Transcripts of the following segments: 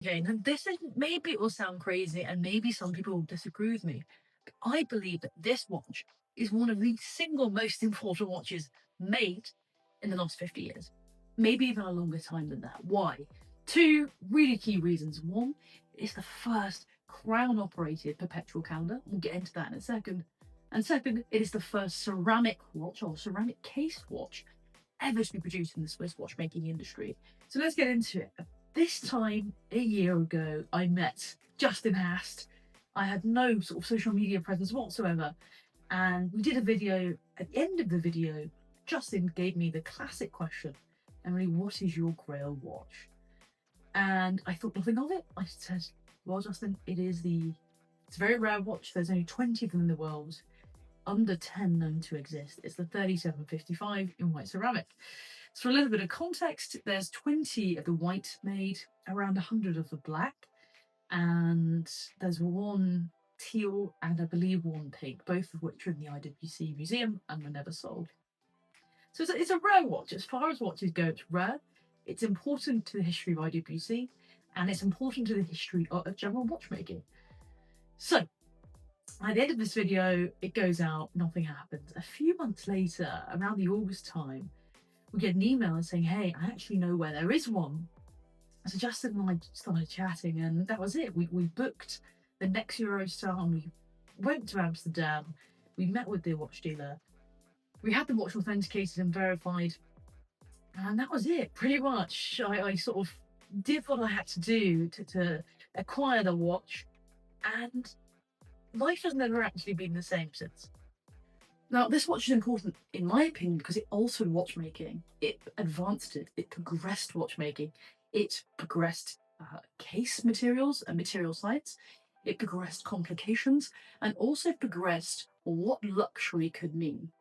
Okay, now this is maybe it will sound crazy and maybe some people will disagree with me. But I believe that this watch is one of the single most important watches made in the last 50 years. Maybe even a longer time than that. Why? Two really key reasons. One, it's the first crown operated perpetual calendar. We'll get into that in a second. And second, it is the first ceramic watch or ceramic case watch ever to be produced in the Swiss watchmaking industry. So let's get into it. This time a year ago, I met Justin Hast. I had no sort of social media presence whatsoever. And we did a video. At the end of the video, Justin gave me the classic question, Emily, what is your grail watch? And I thought nothing of it. I said, well, Justin, it's a very rare watch. There's only 20 of them in the world, under 10 known to exist. It's the 3755 in white ceramic. So for a little bit of context, there's 20 of the white made, around 100 of the black, and there's one teal and I believe one pink, both of which are in the IWC museum and were never sold. So it's a rare watch. As far as watches go, it's rare. It's important to the history of IWC, and it's important to the history of general watchmaking. So at the end of this video, it goes out, nothing happens. A few months later, around the August time, we get an email saying, hey, I actually know where there is one. So Justin and I started chatting, and that was it. We booked the next Eurostar and we went to Amsterdam. We met with the watch dealer. We had the watch authenticated and verified, and that was it, pretty much. I sort of did what I had to do to acquire the watch, and life has never actually been the same since. Now, this watch is important, in my opinion, because it altered watchmaking. It advanced it. It progressed watchmaking. It progressed case materials and material science. It progressed complications and also progressed what luxury could mean.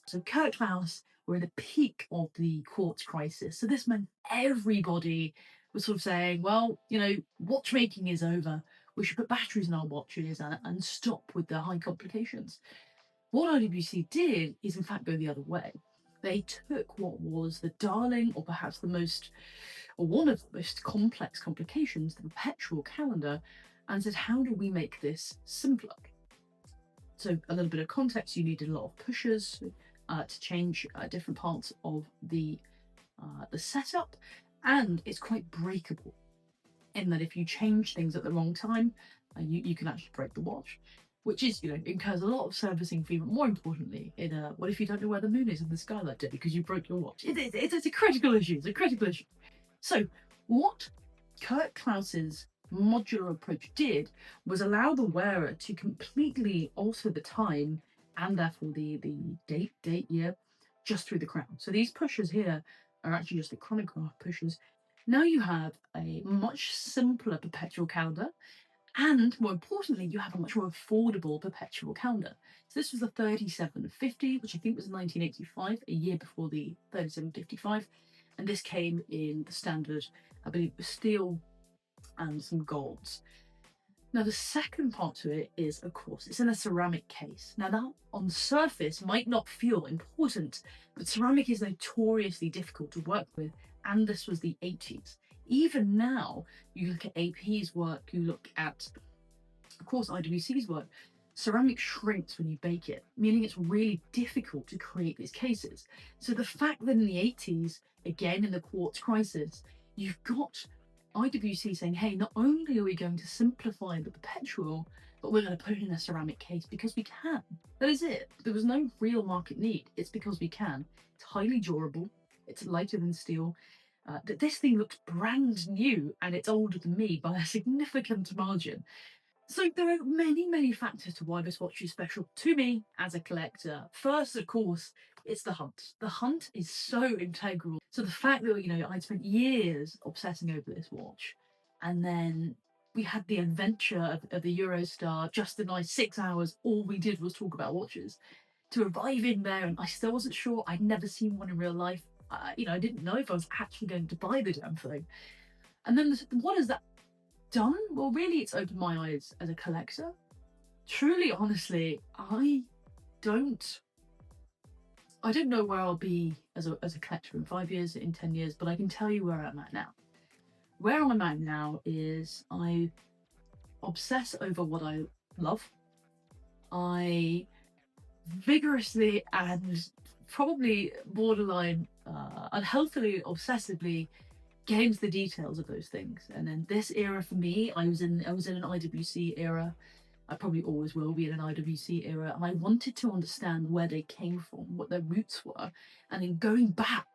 So Kurt Klaus were in the peak of the quartz crisis. So this meant everybody was sort of saying, well, watchmaking is over. We should put batteries in our watches and stop with the high complications. What IWC did is, in fact, go the other way. They took what was the darling, or perhaps one of the most complex complications, the perpetual calendar, and said, how do we make this simpler? So a little bit of context, you needed a lot of pushers to change different parts of the setup, and it's quite breakable in that if you change things at the wrong time, you can actually break the watch, which is, incurs a lot of servicing fee, but more importantly, what if you don't know where the moon is in the sky that day because you broke your watch? It's a critical issue. It's a critical issue. So what Kurt Klaus's modular approach did was allow the wearer to completely alter the time and therefore the date, year, just through the crown. So these pushers here are actually just the chronograph pushers. Now you have a much simpler perpetual calendar, and more importantly, you have a much more affordable perpetual calendar. So this was the 3750, which I think was 1985, a year before the 3755. And this came in the standard, I believe, steel and some golds. Now, the second part to it is, of course, it's in a ceramic case. Now, that on the surface might not feel important, but ceramic is notoriously difficult to work with, and this was the 80s. Even now, you look at AP's work, you look at, of course, IWC's work, ceramic shrinks when you bake it, meaning it's really difficult to create these cases. So the fact that in the 80s, again in the quartz crisis, you've got IWC saying, hey, not only are we going to simplify the perpetual, but we're going to put it in a ceramic case because we can. That is it. There was no real market need. It's because we can. It's highly durable. It's lighter than steel. This thing looks brand new, and it's older than me by a significant margin. So there are many, many factors to why this watch is special to me as a collector. First, of course, it's the hunt. The hunt is so integral. So the fact that, I'd spent years obsessing over this watch, and then we had the adventure of the Eurostar, Justin and I, 6 hours, all we did was talk about watches. To arrive in there, and I still wasn't sure, I'd never seen one in real life. I didn't know if I was actually going to buy the damn thing. And then what has that done? Well, really, it's opened my eyes as a collector. Truly, honestly, I don't know where I'll be as a collector in 5 years, in 10 years, but I can tell you where I'm at now. where I'm at now is I obsess over what I love. I vigorously and probably borderline unhealthily obsessively get into the details of those things. And then this era for me, I was in an IWC era. I probably always will be in an IWC era, and I wanted to understand where they came from, what their roots were, and in going back,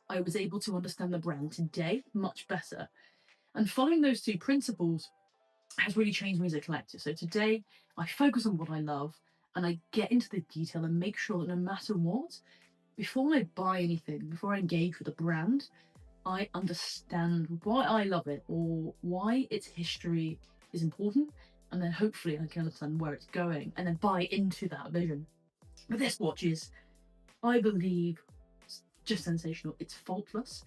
I was able to understand the brand today much better. And following those two principles has really changed me as a collector. So today, I focus on what I love, and I get into the detail and make sure that no matter what, before I buy anything, before I engage with a brand, I understand why I love it or why its history is important, and then hopefully I can understand where it's going and then buy into that vision. But this watch is, I believe, just sensational. It's faultless.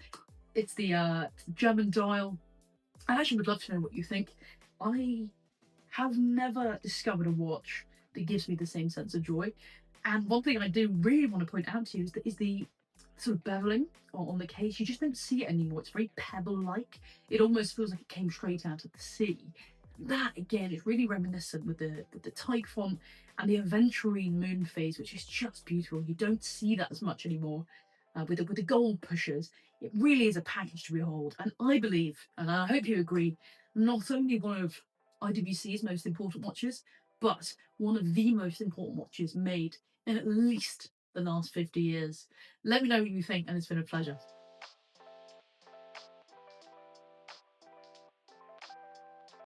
It's the German dial. I actually would love to know what you think. I have never discovered a watch that gives me the same sense of joy. And one thing I do really want to point out to you is the sort of beveling on the case. You just don't see it anymore. It's very pebble-like. It almost feels like it came straight out of the sea. That again is really reminiscent with the type font and the aventurine moon phase, which is just beautiful. You don't see that as much anymore. With the gold pushers, it really is a package to behold. And I believe, and I hope you agree, not only one of IWC's most important watches, but one of the most important watches made in at least the last 50 years. Let me know what you think, and it's been a pleasure.